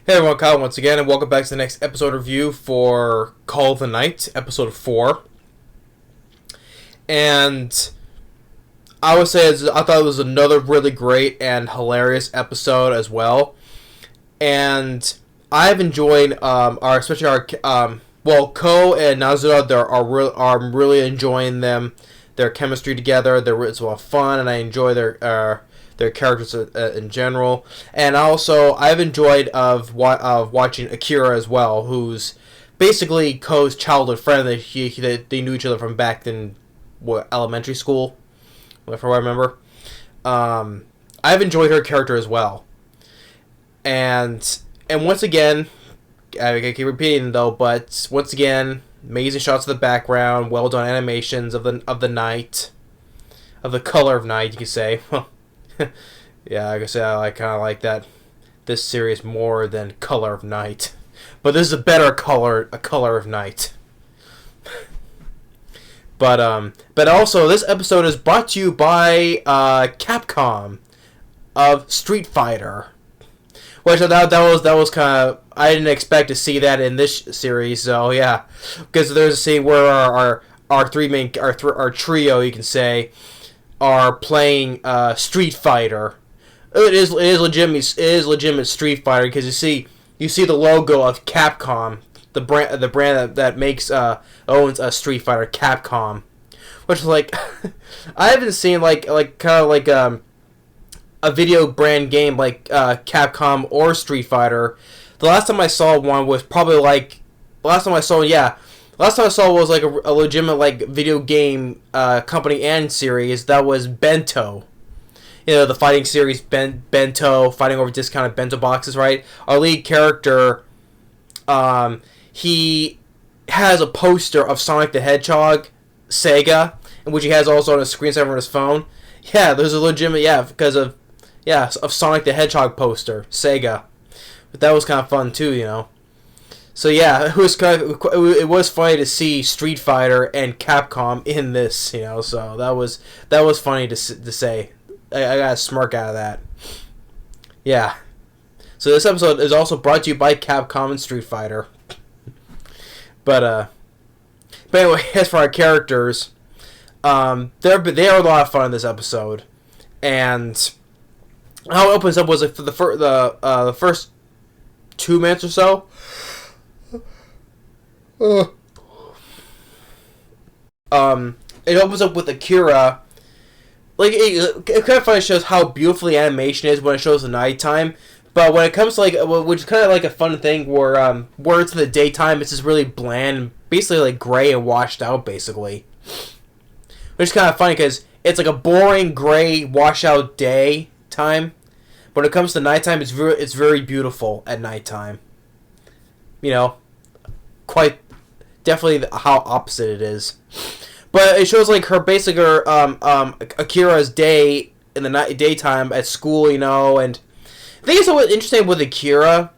Hey everyone, Kyle once again, and welcome back to the next episode review for Call of the Night, episode 4. And I would say I thought it was another really great and hilarious episode as well. And I've enjoyed especially our Ko and Nazura. I'm really enjoying their chemistry together. It's a lot of fun, and I enjoy their characters in general. And also, I've enjoyed of watching Akira as well, who's basically Ko's childhood friend. That they knew each other from back in elementary school, if I remember. I've enjoyed her character as well. And once again, I keep repeating though, but once again, amazing shots of the background, well done animations of the night, of the color of night, you could say. Yeah, like I said, I kind of like this series more than Color of Night, but this is a better color of night. But also this episode is brought to you by Capcom of Street Fighter, which that was kind of, I didn't expect to see that in this series. So yeah, because there's a scene where our trio, you can say, are playing Street Fighter. It is legitimate Street Fighter, because you see the logo of Capcom, the brand that makes owns a Street Fighter, Capcom, which is like I haven't seen like kind of like a video brand game like Capcom or Street Fighter. The last time I saw one was probably like last time I saw was like a legitimate like video game company and series. That was Bento. You know, the fighting series Bento, fighting over discounted bento boxes, right? Our lead character, he has a poster of Sonic the Hedgehog, Sega, which he has also on his screensaver on his phone. Yeah, there's a legitimate, because of Sonic the Hedgehog poster, Sega. But that was kind of fun too, you know. So yeah, it was funny to see Street Fighter and Capcom in this, you know. So that was funny to say. I got a smirk out of that. Yeah. So this episode is also brought to you by Capcom and Street Fighter. But anyway, as for our characters, they are a lot of fun in this episode, and how it opens up was for the first 2 minutes or so. It opens up with Akira. Like, it kind of funny, shows how beautiful the animation is when it shows the nighttime. But when it comes to, like, which is kind of like a fun thing where it's in the daytime, it's just really bland, basically like gray and washed out, basically. Which is kind of funny because it's like a boring gray washed out daytime. When it comes to nighttime, it's very beautiful at nighttime. You know, quite definitely how opposite it is. But it shows like her Akira's day in the daytime at school, you know, and I think it's so interesting with Akira.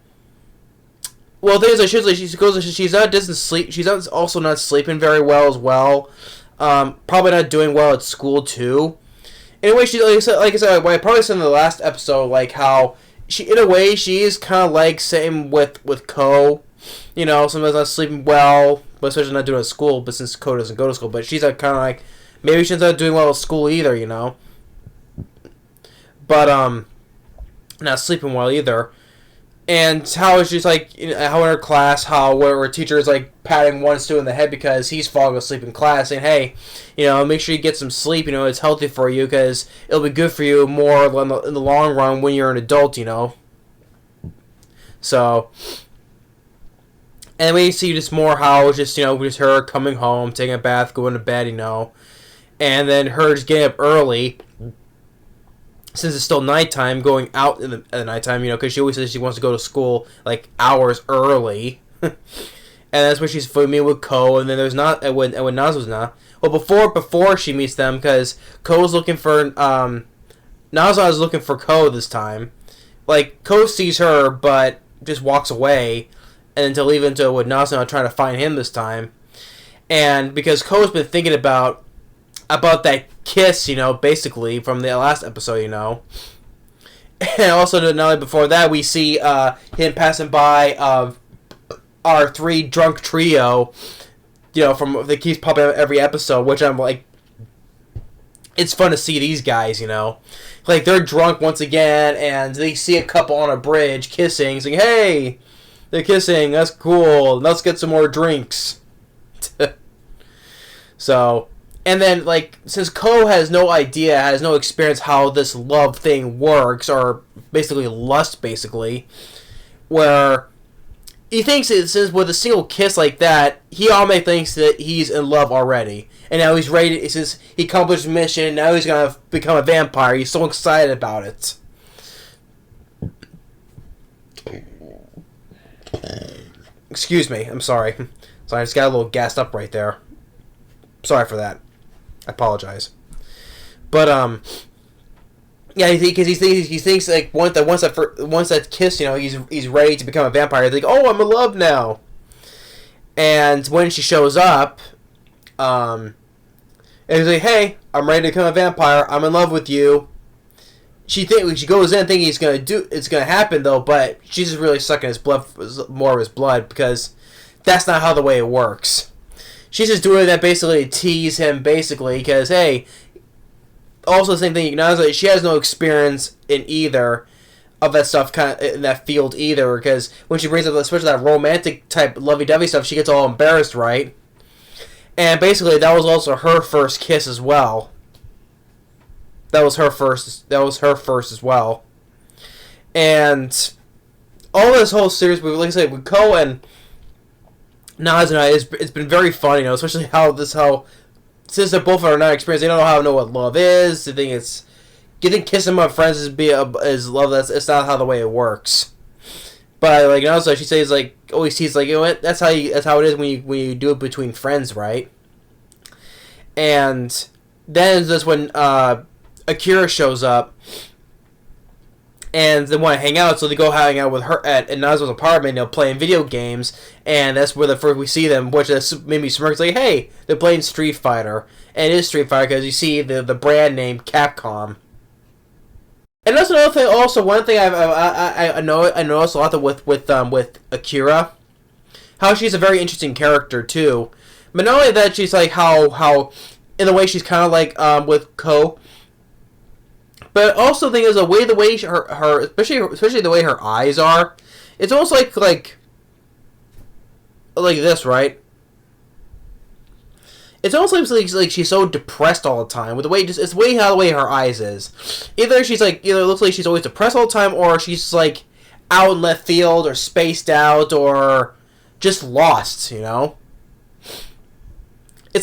Well, the thing is, doesn't sleep. She's also not sleeping very well as well. Probably not doing well at school too. Anyway, she like I said, I probably said in the last episode, like how she is kind of like same with Ko. You know, sometimes not sleeping well, but especially not doing it at school. But since Ko doesn't go to school, but she's kind of like maybe she's not doing well at school either. You know, but not sleeping well either. And how it's just like, you know, how in her class, where her teacher is like patting one student in the head because he's falling asleep in class, saying, "Hey, you know, make sure you get some sleep. You know, it's healthy for you because it'll be good for you more in the long run when you're an adult." You know, so. And we see just more how it's just, you know, just her coming home, taking a bath, going to bed, you know. And then her just getting up early, since it's still nighttime, going out at the nighttime, you know, because she always says she wants to go to school, like, hours early. And that's when she's meeting with Ko, and then there's not, and when Nazu's not. Well, before she meets them, because Ko's looking for, Nazu is looking for Ko this time. Like, Ko sees her, but just walks away. And then to leave into with Nazu trying to find him this time. And because Ko's been thinking about that kiss, you know, basically, from the last episode, you know. And also, not only before that, we see him passing by our three drunk trio. From that keeps popping up every episode, which I'm like, it's fun to see these guys. Like they're drunk once again, and they see a couple on a bridge kissing, saying, "Hey, they're kissing. That's cool. Let's get some more drinks." So, and then like since Ko has no experience how this love thing works, or basically lust, where he thinks since with a single kiss like that, he automatically thinks that he's in love already, and now he's ready. Since he accomplished his mission, now he's gonna become a vampire. He's so excited about it. Excuse me. I'm sorry. So I just got a little gassed up right there. Sorry for that. I apologize. But yeah, because he thinks like once that kiss, he's ready to become a vampire. He's like, oh, I'm in love now. And when she shows up, and he's like, hey, I'm ready to become a vampire. I'm in love with you. She goes in thinking it's gonna happen though, but she's just really sucking more of his blood, because that's not how the way it works. She's just doing that basically to tease him, because, hey, also the same thing, that she has no experience in either of that stuff, kind of in that field either, because when she brings up, especially that romantic type lovey-dovey stuff, she gets all embarrassed, right? And basically, that was also her first kiss as well. That was her first as well. And all this whole series, like I said, with Ko and Naz and I, it's been very fun, especially since they're both are not experienced, they don't know what love is. They think kissing my friends is love. It's not how the way it works. But like also, she says like always tease like, what, that's how it is when you do it between friends, right? And then that's when Akira shows up. And they want to hang out, so they go hang out with her at Nazo's apartment, playing video games, and that's where the first we see them, which made me smirk. It's like, hey, they're playing Street Fighter, and it is Street Fighter because you see the brand name Capcom. And that's another thing. Also, one thing I noticed a lot with Akira, how she's a very interesting character too. But not only that, she's like how in a way she's kind of like with Ko. But also, the thing is, the way her especially the way her eyes are, it's almost like this, right? It's almost like she's so depressed all the time with the way it's how the way her eyes is. Either it looks like she's always depressed all the time, or she's like out in left field, or spaced out, or just lost. It's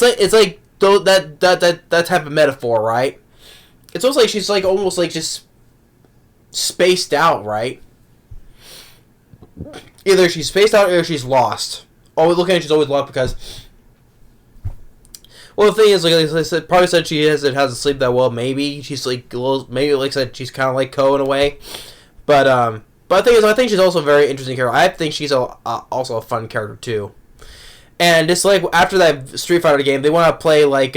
like that type of metaphor, right? It's almost like she's almost just spaced out, right? Either she's spaced out or she's lost. Always looking at she's always lost because. Well, the thing is, like I said, probably said she hasn't sleep that well. Maybe she's maybe like I said, she's kind of like Ko in a way. But the thing is, I think she's also a very interesting character. I think she's also a fun character too. And just like after that Street Fighter game, they want to play like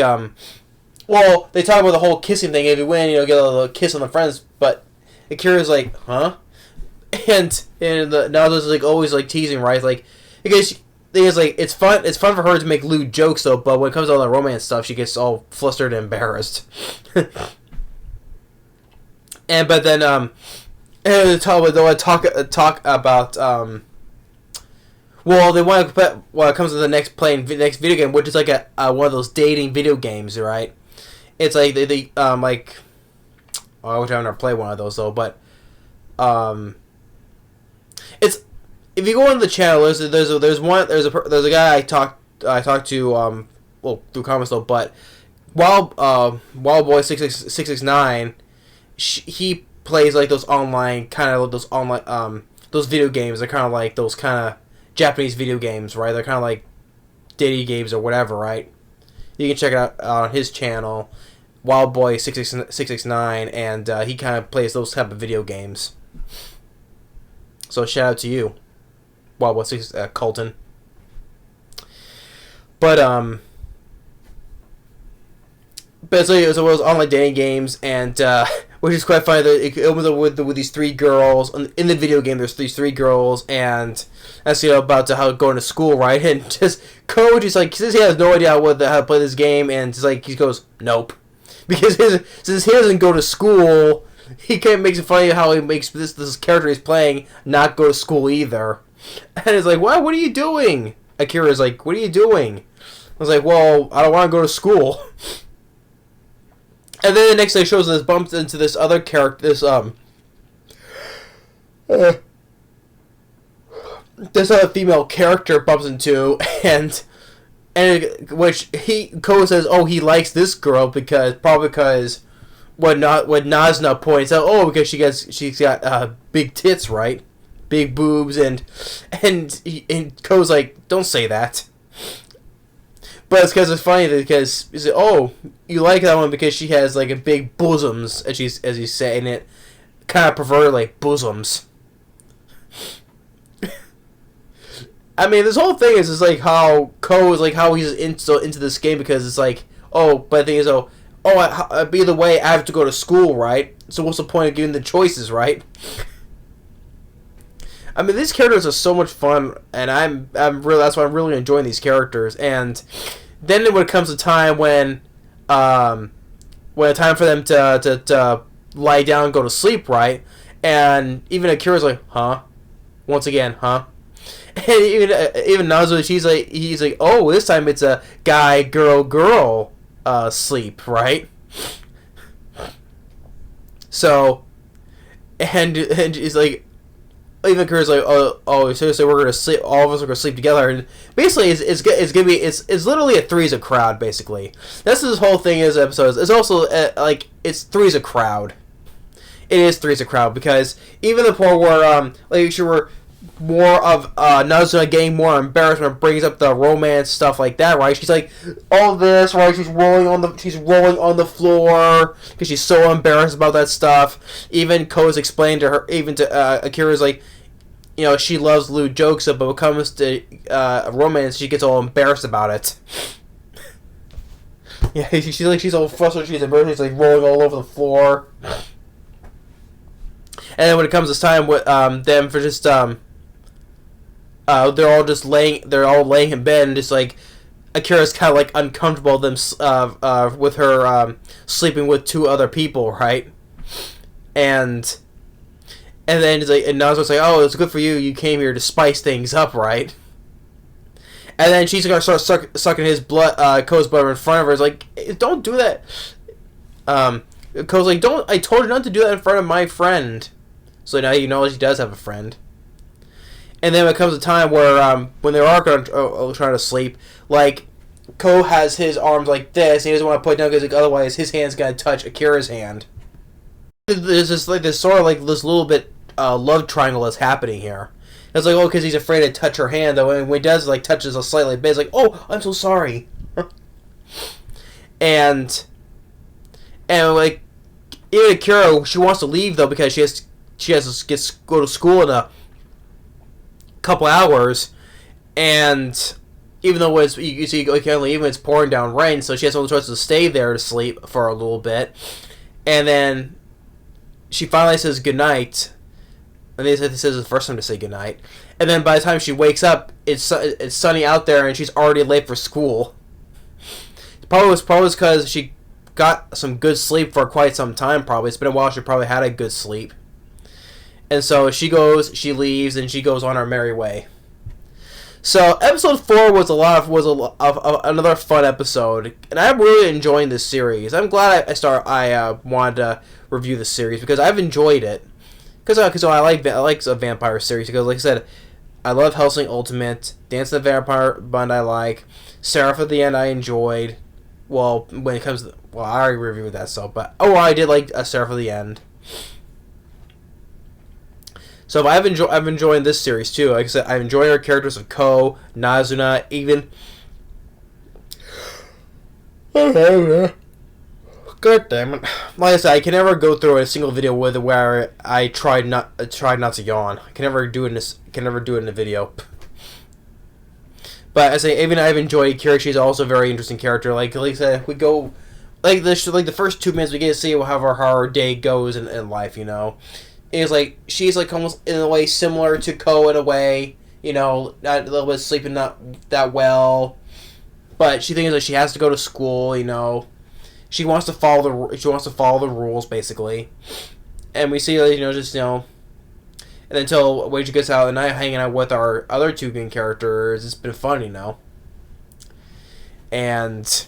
well, they talk about the whole kissing thing. If you win, get a little kiss on the friends. But Akira's like, huh? And now there's always teasing, right? Because it's fun for her to make lewd jokes though. But when it comes to all the romance stuff, she gets all flustered and embarrassed. But then they want to talk about well, they want to put it comes to the next video game, which is like a one of those dating video games, right? It's like they like I wish I never played one of those though, but it's if you go on the channel, there's a guy I talked to well through comments though, but Wild Boy 669 he plays like those online those video games. They're kind of like those kind of Japanese video games, right? They're kind of like dating games or whatever, right? You can check it out on his channel, Wild Boy 669, and he kind of plays those type of video games. So shout out to you, Wild Boy Colton. But it's one of those online dating games, and which is quite funny. That it opens up with these three girls in the video game. There's these three girls, and that's about to how going to school, right? And just Coach is like, since he has no idea how to play this game, and just like he goes, nope, because since he doesn't go to school, he kind of makes it funny how he makes this character he's playing not go to school either. And it's like, what are you doing? Akira's like, what are you doing? I was like, well, I don't want to go to school. And then the next day shows us bumps into this other character, this other female character bumps into, and which Ko says, oh, he likes this girl because when Nazuna points out, oh, because she's got big tits, right, big boobs, and Ko's like, don't say that. But it's because it's funny because he's like, oh, you like that one because she has like a big bosoms, as he's saying it, kind of perverted, like bosoms. I mean, this whole thing is like how Ko is like how he's into this game because it's like, oh, but the thing is, either way, I have to go to school, right? So what's the point of giving the choices, right? I mean, these characters are so much fun, and that's why I'm really enjoying these characters. And then when it comes to time when it's time for them to lie down and go to sleep, right? And even Akira's like, huh? Once again, huh? And even Nazuna, he's like, oh, this time it's a guy, girl, sleep, right? So, and he's like, even Akira's like, oh, seriously, we're gonna sleep. All of us are gonna sleep together, and basically, it's literally a Three's a Crowd. Basically, that's this whole thing is episodes. It's also like it's Three's a Crowd. It is Three's a Crowd because even the part where like she were more of Nazuna getting more embarrassment brings up the romance stuff like that, right? She's like all this, right? She's rolling on the floor because she's so embarrassed about that stuff. Even Ko's explained to her, even to Akira's like, you know, she loves lewd jokes, but when it comes to romance, she gets all embarrassed about it. Yeah, she's all frustrated, she's embarrassed, she's like rolling all over the floor. And then when it comes to time with them for just they're all laying in bed, and just like Akira's kind of like uncomfortable with her sleeping with two other people, right? And then it's like, and Nazuna's like, oh, it's good for you. You came here to spice things up, right? And then she's gonna start sucking his blood, Ko's blood in front of her. It's like, don't do that. Ko's like, don't. I told you not to do that in front of my friend. So now you know she does have a friend. And then it comes a time where when they are trying to sleep, like Ko has his arms like this, and he doesn't want to put it down because like, otherwise his hand's gonna touch Akira's hand. There's this sort of like this little bit love triangle that's happening here. It's like, oh, because he's afraid to touch her hand, though, and when he does, like touches a slightly bit, it's like, oh, I'm so sorry. and like even Akira, she wants to leave though because she has to go to school in a couple hours, and even though you see even it's pouring down rain, so she has no choice to stay there to sleep for a little bit, and then she finally says goodnight, and this is the first time to say goodnight, and then by the time she wakes up, it's sunny out there, and she's already late for school. Probably because she got some good sleep for quite some time. Probably it's been a while. She probably had a good sleep. And so she leaves, and she goes on her merry way. So episode 4 was another fun episode, and I'm really enjoying this series. I'm glad I wanted to review the series because I've enjoyed it. Because I like a vampire series because, like I said, I love Hellsing Ultimate, Dance of the Vampire Bund I like, Seraph at the End I enjoyed. Well, when it comes to I already reviewed that stuff, but I did like Seraph at the End. So I'm enjoying this series too. Like I said, I'm enjoying our characters of Ko, Nazuna, even. God damn it! Like I said, I can never go through a single video where I tried not to yawn. I can never do it in a video. But as I say, even I've enjoyed Akira. She's also a very interesting character. Like I said, we go the first 2 minutes we get to see how her day goes in life. It's like she's like almost in a way similar to Ko in a way. Not a little bit sleeping not that well, but she thinks that she has to go to school. She wants to follow the rules basically, and we see and until Wage gets out and I hanging out with our other two main characters, it's been fun, and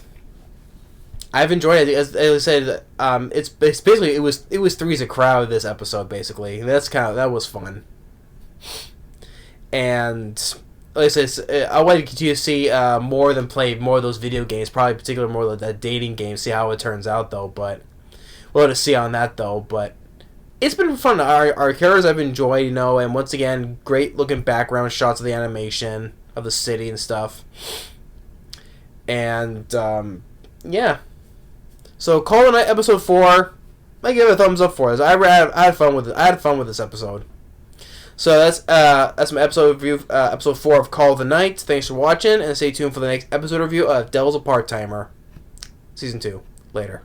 I've enjoyed it. As I said, it's basically it was three's a crowd this episode basically. That was fun. And like I said, I want to continue to see more of those video games. Probably particularly more of that dating game. See how it turns out though. But we'll have to see on that though. But it's been fun. Our characters I've enjoyed, and once again, great looking background shots of the animation of the city and stuff. And yeah. So Call of the Night episode 4. I give it a thumbs up for this. I had fun with it. I had fun with this episode. So that's my episode review, episode 4 of Call of the Night. Thanks for watching, and stay tuned for the next episode review of Devil's a Part-Timer, Season 2. Later.